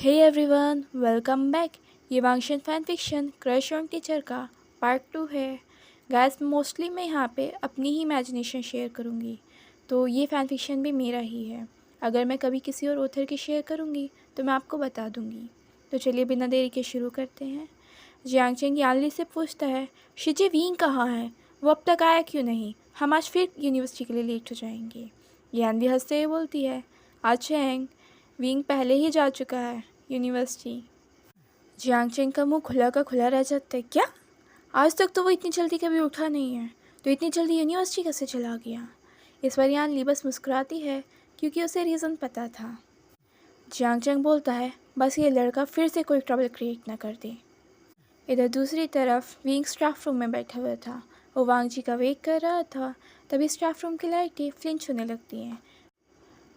Hey everyone, welcome back. ये Wangshan fan fiction crush on teacher का part 2 है। Guys, mostly मैं यहाँ पे अपनी ही इमेजिनेशन शेयर करूँगी, तो ये फ़ैन फिक्शन भी मेरा ही है। अगर मैं कभी किसी और ऑथर की शेयर करूँगी तो मैं आपको बता दूँगी। तो चलिए बिना देरी के शुरू करते हैं। जियांग चेंग यानली से पूछता है, शिजे विंग कहाँ है? वो अब तक आया क्यों नहीं? हम आज फिर यूनिवर्सिटी के लिए लेट हो जाएंगे। यानली हंसते हुए बोलती है, आज चेंग, विंग पहले ही जा चुका है यूनिवर्सिटी। जियांग चेंग का मुंह खुला का खुला रह जाता है। क्या? आज तक तो वो इतनी जल्दी कभी उठा नहीं है, तो इतनी जल्दी यूनिवर्सिटी कैसे चला गया? इस पर यानली बस मुस्कुराती है क्योंकि उसे रीज़न पता था। जियांग चेंग बोलता है, बस ये लड़का फिर से कोई ट्रबल क्रिएट ना कर दे। इधर दूसरी तरफ विंग स्टाफ रूम में बैठा हुआ था। वो वांग जी का वेट कर रहा था। तभी स्टाफ रूम की लाइटें फ्लिंच होने लगती हैं।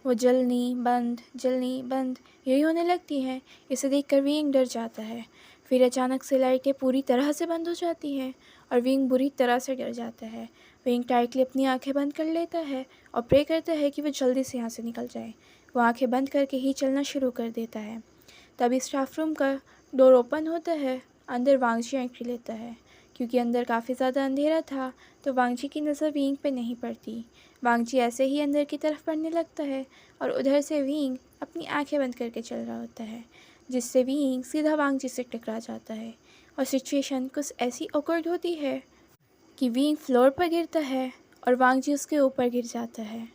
वो जलनी बंद यही होने लगती हैं। इसे देखकर विंग डर जाता है। फिर अचानक से लाइटें पूरी तरह से बंद हो जाती हैं और विंग बुरी तरह से डर जाता है। विंग टाइटली अपनी आंखें बंद कर लेता है और प्रे करता है कि वो जल्दी से यहाँ से निकल जाए। वो आंखें बंद करके ही चलना शुरू कर देता है। तभी स्टाफ रूम का डोर ओपन होता है। अंदर वांगजी एंट्री लेता है। क्योंकि अंदर काफ़ी ज़्यादा अंधेरा था तो वांगजी की नज़र विंग पे नहीं पड़ती। वांगजी ऐसे ही अंदर की तरफ पढ़ने लगता है और उधर से विंग अपनी आंखें बंद करके चल रहा होता है, जिससे विंग सीधा वांगजी से टकरा जाता है। और सिचुएशन कुछ ऐसी ऑकवर्ड होती है कि विंग फ्लोर पर गिरता है और वांगजी उसके ऊपर गिर जाता है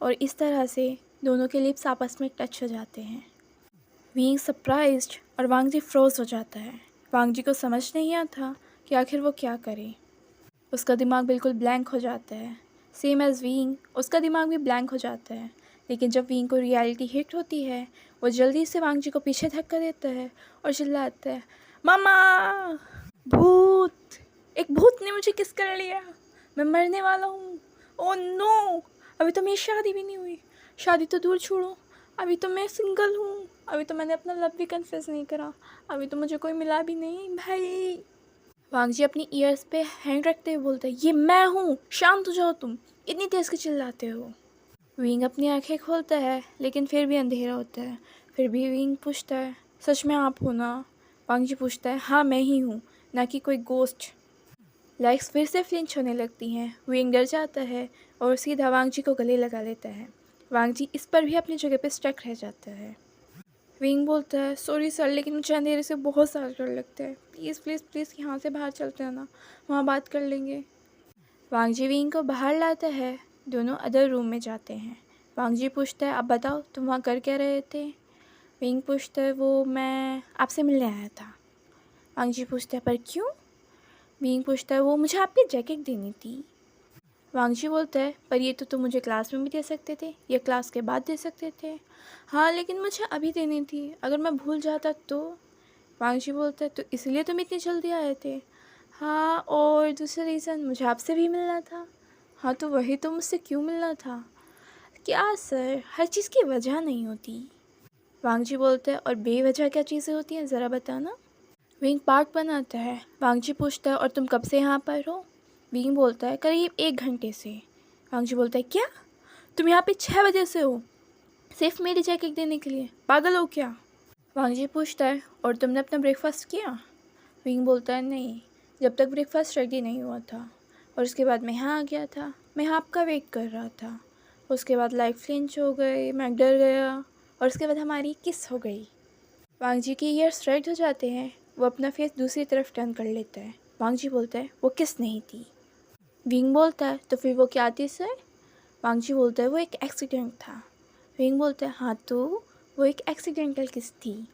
और इस तरह से दोनों के लिप्स आपस में टच हो जाते हैं। विंग सरप्राइज्ड और वांगजी फ्रोज हो जाता है। वांगजी को समझ नहीं आता कि आखिर वो क्या करे। उसका दिमाग बिल्कुल ब्लैंक हो जाता है। सेम एज़ विंग, उसका दिमाग भी ब्लैंक हो जाता है। लेकिन जब विंग को रियलिटी हिट होती है, वो जल्दी से वांगजी को पीछे धक्का देता है और चिल्लाता है, मामा! भूत! एक भूत ने मुझे किस कर लिया। मैं मरने वाला हूँ। Oh no! अभी तो मेरी शादी भी नहीं हुई। शादी तो दूर छोड़ो, अभी तो मैं सिंगल हूँ। अभी तो मैंने अपना लव भी कन्फेस नहीं करा। अभी तो मुझे कोई मिला भी नहीं भाई। वांगजी अपनी ईयर्स पे हैंड रखते हुए बोलता है, ये मैं हूँ, शांत हो जाओ तुम, इतनी तेज़ के चिल्लाते हो। विंग अपनी आंखें खोलता है लेकिन फिर भी अंधेरा होता है। फिर भी विंग पूछता है, सच में आप हो ना? वांगजी पूछता है, हाँ मैं ही हूँ, ना कि कोई गोस्ट। लाइट्स फिर से फ्लिंच होने लगती हैं। विंग डर जाता है और सीधा वांगजी को गले लगा लेता है। वांगजी इस पर भी अपनी जगह पे स्टक रह जाता है। विंग बोलता है, सॉरी सर, लेकिन मुझे अंधेरे से बहुत सारा डर लगता है। प्लीज़ प्लीज़ प्लीज़ यहाँ से बाहर चलते हैं ना, वहाँ बात कर लेंगे। वांगजी विंग को बाहर लाता है। दोनों अदर रूम में जाते हैं। वांगजी पूछता है, अब बताओ तुम वहाँ कर क्या रहे थे? विंग पूछता है, वो मैं आपसे मिलने आया था। वांगजी पूछता है, पर क्यों? विंग पूछता है, वो मुझे आपकी जैकेट देनी थी। वांगजी बोलता है, पर ये तो तुम मुझे क्लास में भी दे सकते थे या क्लास के बाद दे सकते थे। हाँ लेकिन मुझे अभी देनी थी, अगर मैं भूल जाता तो। वांगजी बोलता है, तो इसलिए तुम इतनी जल्दी आए थे? हाँ, और दूसरा रीज़न, मुझे आपसे भी मिलना था। हाँ तो वही तो, मुझसे क्यों मिलना था? क्या सर, हर चीज़ की वजह नहीं होती। वांगजी बोलता है, और बेवजह क्या चीज़ें होती हैं, ज़रा बताना। विंग पार्क बनाता है। वांगजी पूछता है, और तुम कब से यहाँ पर हो? विंग बोलता है, करीब 1 घंटे से। वांगजी बोलता है, क्या? तुम यहाँ पे 6 बजे से हो, सिर्फ मेरी जैकेट देने के लिए? पागल हो क्या? वांगजी पूछता है, और तुमने अपना ब्रेकफास्ट किया? विंग बोलता है, नहीं, जब तक ब्रेकफास्ट रेडी नहीं हुआ था। और उसके बाद मैं यहाँ आ गया था, मैं आपका वेट कर रहा था। उसके बाद लाइट फ्लिंच हो गई, मैं डर गया और उसके बाद हमारी किस हो गई। वांगजी के ईयर्स रेड हो जाते हैं। वो अपना फेस दूसरी तरफ टर्न कर लेता है। वांगजी बोलता है, वो किस नहीं थी। विंग बोलता है, तो फिर वो क्या थी सर? वांगजी बोलता है, वो एक एक्सीडेंट था। विंग बोलता है, हाँ तो वो एक एक्सीडेंटल किस थी?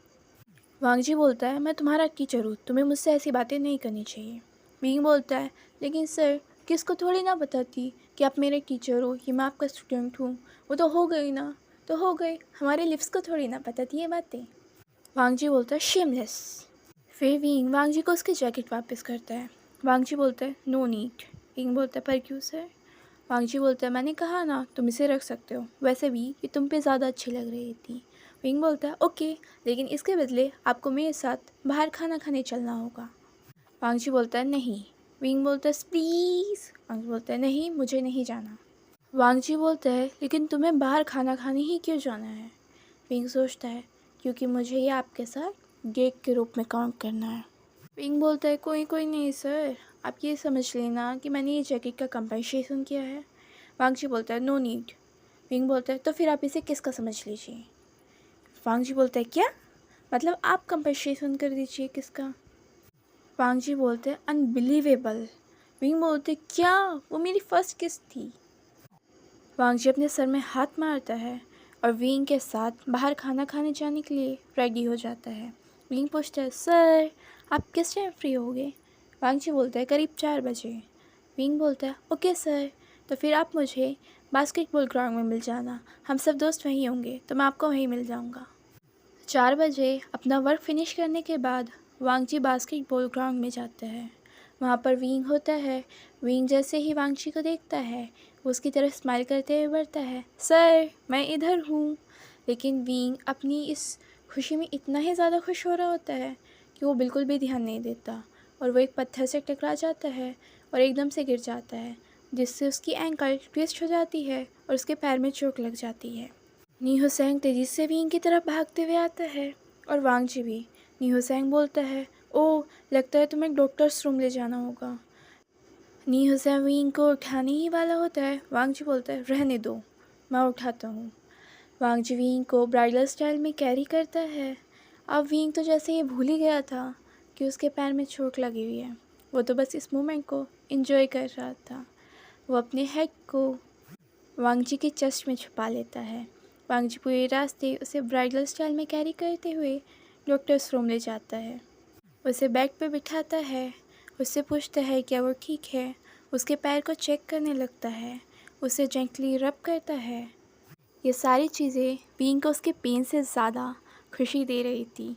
वांगजी बोलता है, मैं तुम्हारा टीचर हूँ, तुम्हें मुझसे ऐसी बातें नहीं करनी चाहिए। विंग बोलता है, लेकिन सर, किसको थोड़ी ना बताती कि आप मेरे टीचर हो, ये मैं आपका स्टूडेंट हूँ। वो तो हो गई ना, तो हो गई, हमारे लिप्स को थोड़ी ना पता थी ये बातें। वांगजी बोलता है, शेमलेस। फिर विंग वांगजी को उसकी जैकेट वापस करता है। वांगजी बोलता है, नो नीड। विंग बोलता है, पर क्यों सर? वांगजी बोलता है, मैंने कहा ना, तुम इसे रख सकते हो, वैसे भी ये तुम पे ज़्यादा अच्छी लग रही थी। विंग बोलता है, ओके, लेकिन इसके बदले आपको मेरे साथ बाहर खाना खाने चलना होगा। वांगजी बोलता है, नहीं। विंग बोलता है, प्लीज़। वांगजी बोलता है, नहीं, मुझे नहीं जाना। वांगजी बोलता है, लेकिन तुम्हें बाहर खाना खाने ही क्यों जाना है? विंग सोचता है, क्योंकि मुझे ये आपके साथ गेग के रूप में काउंट करना है। विंग बोलता है कोई कोई नहीं सर, आप ये समझ लेना कि मैंने ये जैकेट का कंपनसेशन किया है। वांगजी बोलता है नो नीड। विंग बोलता है तो फिर आप इसे किसका समझ लीजिए। वांगजी बोलता है क्या मतलब, आप कंपनसेशन कर दीजिए किसका। वांगजी बोलते हैं अनबिलीवेबल। विंग बोलते क्या, वो मेरी फर्स्ट किस थी। वांगजी अपने सर में हाथ मारता है और विंग के साथ बाहर खाना खाने जाने के लिए रेडी हो जाता है। विंग पूछता है सर आप किस टाइम फ्री होगे। वांगजी बोलता है करीब 4 बजे। विंग बोलता है ओके सर, तो फिर आप मुझे बास्केटबॉल ग्राउंड में मिल जाना, हम सब दोस्त वहीं होंगे तो मैं आपको वहीं मिल जाऊंगा। 4 बजे अपना वर्क फिनिश करने के बाद वांगजी बास्केटबॉल ग्राउंड में जाता है। वहाँ पर विंग होता है। विंग जैसे ही वांगजी को देखता है वो उसकी तरफ स्माइल करते हुए बढ़ता है, सर मैं इधर हूँ। लेकिन विंग अपनी इस खुशी में इतना ही ज़्यादा खुश हो रहा होता है कि वो बिल्कुल भी ध्यान नहीं देता और वो एक पत्थर से टकरा जाता है और एकदम से गिर जाता है, जिससे उसकी एंकल ट्विस्ट हो जाती है और उसके पैर में चोट लग जाती है। नी हुसैन तेज़ी से विंग की तरफ भागते हुए आता है और वांगजी भी। नी हुसैन बोलता है ओह लगता है तुम्हें डॉक्टर्स रूम ले जाना होगा। नी हुसैन विंग को उठाने ही वाला होता है। वांगजी बोलता है रहने दो, मैं उठाता हूँ। वांगजी विंग को ब्राइडल स्टाइल में कैरी करता है। अब विंग तो जैसे ये भूल ही गया था कि उसके पैर में चोट लगी हुई है, वो तो बस इस मोमेंट को एंजॉय कर रहा था। वो अपने हेड को वांगजी के चेस्ट में छुपा लेता है। वांगजी पूरे रास्ते उसे ब्राइडल स्टाइल में कैरी करते हुए डॉक्टर्स रूम ले जाता है। उसे बेड पे बिठाता है, उससे पूछता है क्या वो ठीक है। उसके पैर को चेक करने लगता है, उसे जेंटली रब करता है। ये सारी चीज़ें विंग को उसके पेन से ज़्यादा खुशी दे रही थी।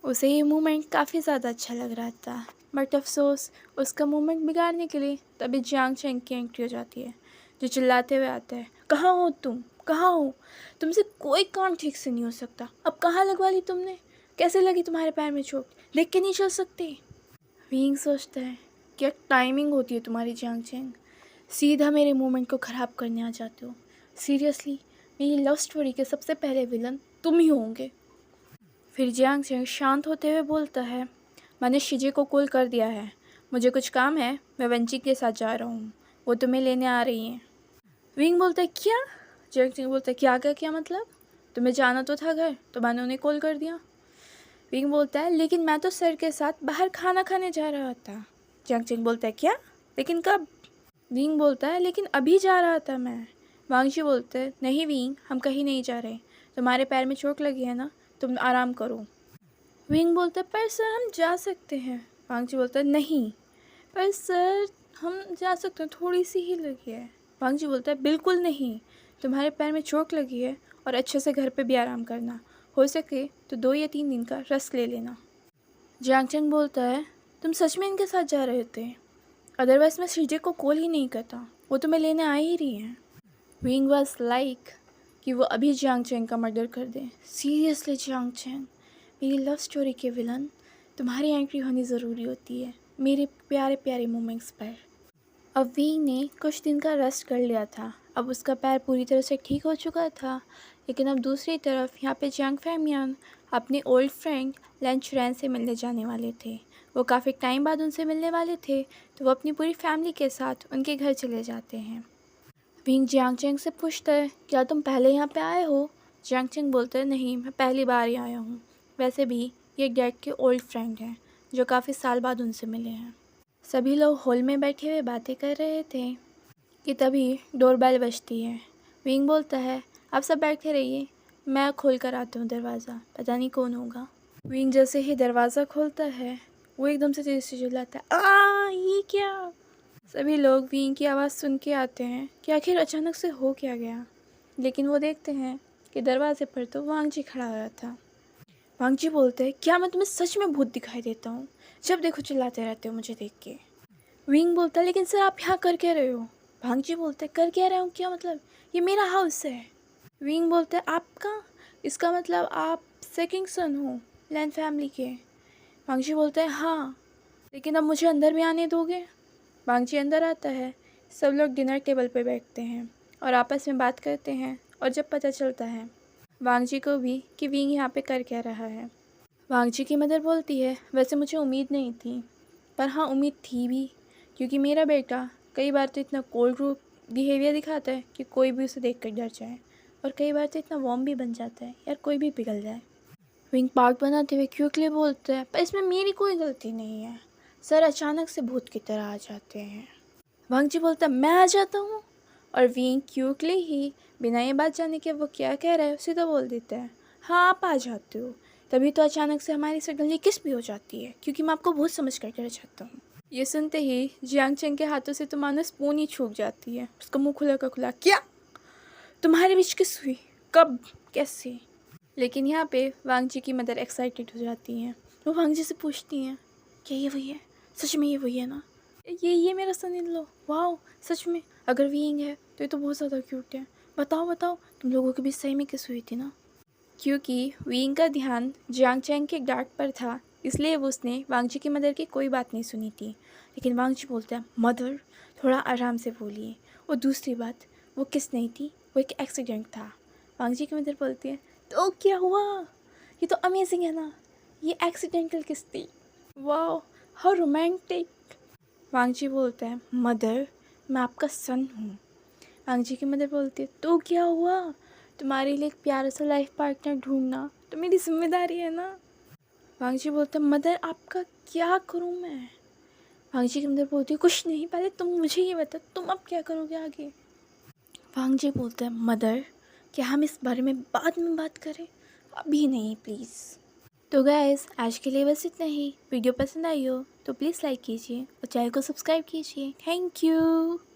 उसे ये मोमेंट काफ़ी ज़्यादा अच्छा लग रहा था, बट अफसोस उसका मोमेंट बिगाड़ने के लिए तभी जियांग चैंग की एंट्री हो जाती है, जो चिल्लाते हुए आता है कहाँ हो तुम, कहाँ हो, तुमसे कोई काम ठीक से नहीं हो सकता, अब कहाँ लगवा ली तुमने, कैसे लगी तुम्हारे पैर में चोट, देख के नहीं चल सकते। विंग सोचता है क्या टाइमिंग होती है तुम्हारी जियांग चैंग, सीधा मेरे मोमेंट को ख़राब करने आ जाते हो। सीरियसली मेरी लव स्टोरी के सबसे पहले विलन तुम ही होंगे। फिर जियांग चैंग शांत होते हुए बोलता है मैंने शिजे को कॉल कर दिया है, मुझे कुछ काम है, मैं वंची के साथ जा रहा हूँ, वो तुम्हें लेने आ रही हैं। विंग बोलता है क्या। जियांग चैंग बोलता है क्या मतलब, तुम्हें जाना तो था घर तो मैंने उन्हें कॉल कर दिया। विंग बोलता है लेकिन मैं तो सर के साथ बाहर खाना खाने जा रहा था। जियांग चैंग बोलता है क्या, लेकिन कब। विंग बोलता है लेकिन अभी जा रहा था मैं। वांगजी बोलते हैं नहीं विंग हम कहीं नहीं जा रहे, तुम्हारे पैर में चोट लगी है ना, तुम आराम करो। विंग बोलता है पर सर हम जा सकते हैं। वांगजी बोलता है नहीं पर सर हम जा सकते हैं, थोड़ी सी ही लगी है। वांगजी बोलता है बिल्कुल नहीं, तुम्हारे पैर में चोट लगी है और अच्छे से घर पे भी आराम करना, हो सके तो 2 या 3 दिन का रेस्ट ले लेना। जियांग चैंग बोलता है तुम सच में इनके साथ जा रहे थे, अदरवाइज मैं सीजे को कॉल ही नहीं करता, वो तुम्हें लेने आ ही रही हैं। विंग वाज लाइक कि वो अभी जियांग चैंग का मर्डर कर दें। सीरियसली जियांग चैंग मेरी लव स्टोरी के विलन, तुम्हारी एंट्री होनी ज़रूरी होती है मेरे प्यारे प्यारे मोमेंट्स पर। अब विंग ने कुछ दिन का रेस्ट कर लिया था, अब उसका पैर पूरी तरह से ठीक हो चुका था। लेकिन अब दूसरी तरफ यहाँ पे जियांग फैमियन अपने ओल्ड फ्रेंड लैन चुरैन से मिलने जाने वाले थे। वो काफ़ी टाइम बाद उनसे मिलने वाले थे, तो वो अपनी पूरी फैमिली के साथ उनके घर चले जाते हैं। विंग जियांग चैंग से पूछता है क्या तुम पहले यहाँ पे आए हो। जियांग चैंग बोलता है नहीं मैं पहली बार ही आया हूँ, वैसे भी ये डैड के ओल्ड फ्रेंड हैं जो काफ़ी साल बाद उनसे मिले हैं। सभी लोग हॉल में बैठे हुए बातें कर रहे थे कि तभी डोरबेल बजती है। विंग बोलता है आप सब बैठे रहिए, मैं खोल कर आता हूँ दरवाज़ा, पता नहीं कौन होगा। विंग जैसे ही दरवाज़ा खोलता है वो एकदम से तेज़ से चिल्लाता है ये क्या। सभी लोग विंग की आवाज़ सुन के आते हैं कि आखिर अचानक से हो क्या गया, लेकिन वो देखते हैं कि दरवाजे पर तो वांगजी खड़ा हुआ था। वांगजी बोलते हैं क्या मैं तुम्हें सच में भूत दिखाई देता हूँ, जब देखो चिल्लाते रहते हो मुझे देख के। विंग बोलता है लेकिन सर आप यहाँ कर क्या रहे हो। वांगजी बोलते हैं कर क्या रहे हो क्या मतलब, ये मेरा हाउस है। विंग बोलता है आपका, इसका मतलब आप सेकंड सन हो लैन फैमिली के। वांगजी बोलता है हाँ, लेकिन अब मुझे अंदर भी आने दोगे। वांगजी अंदर आता है, सब लोग डिनर टेबल पर बैठते हैं और आपस में बात करते हैं, और जब पता चलता है वांग जी को भी कि विंग यहाँ पे कर क्या रहा है। वांग जी की मदर बोलती है, वैसे मुझे उम्मीद नहीं थी, पर हाँ उम्मीद थी भी, क्योंकि मेरा बेटा कई बार तो इतना कोल्ड बिहेवियर दिखाता है कि कोई भी उसे देख कर डर जाए, और कई बार तो इतना वार्म भी बन जाता है यार कोई भी पिघल जाए। विंग पार्क बनाते हुए क्विकली बोलते हैं, पर इसमें मेरी कोई गलती नहीं है, सर अचानक से भूत की तरह आ जाते हैं। वांग जी बोलता है, मैं आ जाता हूँ, और विंग क्विकली ही बिना ये बात जाने कि वो क्या कह रहा है उसे तो बोल देता है, हाँ आप आ जाते हो, तभी तो अचानक से हमारी सडनली किस भी हो जाती है, क्योंकि मैं आपको बहुत समझ कर डर जाता हूँ। ये सुनते ही जियांग चेंग के हाथों से तो मानो स्पून ही छूट जाती है, उसका मुंह खुला का खुला, क्या तुम्हारे बीच किस हुई, कब, कैसे। लेकिन यहाँ पे वांग जी की मदर एक्साइटेड हो जाती हैं, वो वांग जी से पूछती हैं, क्या ये वही है, सच में ये वही है ना, ये मेरा सन इन लो, वाह सच में, अगर विंग है तो ये तो बहुत ज़्यादा क्यूट है, बताओ बताओ तुम लोगों के बीच सही में किस हुई थी ना। क्योंकि विंग का ध्यान जियांग चैंग के डांट पर था, इसलिए वो उसने वांग जी की मदर की कोई बात नहीं सुनी थी। लेकिन वांग जी बोलते हैं, मदर थोड़ा आराम से बोलिए, और दूसरी बात वो किस नहीं थी, वो एक एक्सीडेंट था। वांग जी की मदर बोलती है, तो क्या हुआ, ये तो अमेजिंग है ना, ये एक्सीडेंटल किस थी, वाह हाउ रोमांटिक। वांग जी बोलते हैं, मदर मैं आपका सन हूँ। वांग जी की मदर बोलती है, तो क्या हुआ, तुम्हारे लिए एक प्यारा सा लाइफ पार्टनर ढूंढना तो मेरी जिम्मेदारी है ना। वांग जी बोलते हैं, मदर आपका क्या करूँ मैं। वांग जी की मदर बोलती है, कुछ नहीं, पहले तुम मुझे ये बता तुम अब क्या करोगे आगे। वांग जी बोलते हैं, मदर क्या हम इस बारे में बाद में बात करें, अभी नहीं प्लीज़। तो गाइस आज के लिए बस इतना ही। वीडियो पसंद आई हो तो प्लीज़ लाइक कीजिए और चैनल को सब्सक्राइब कीजिए। Thank you.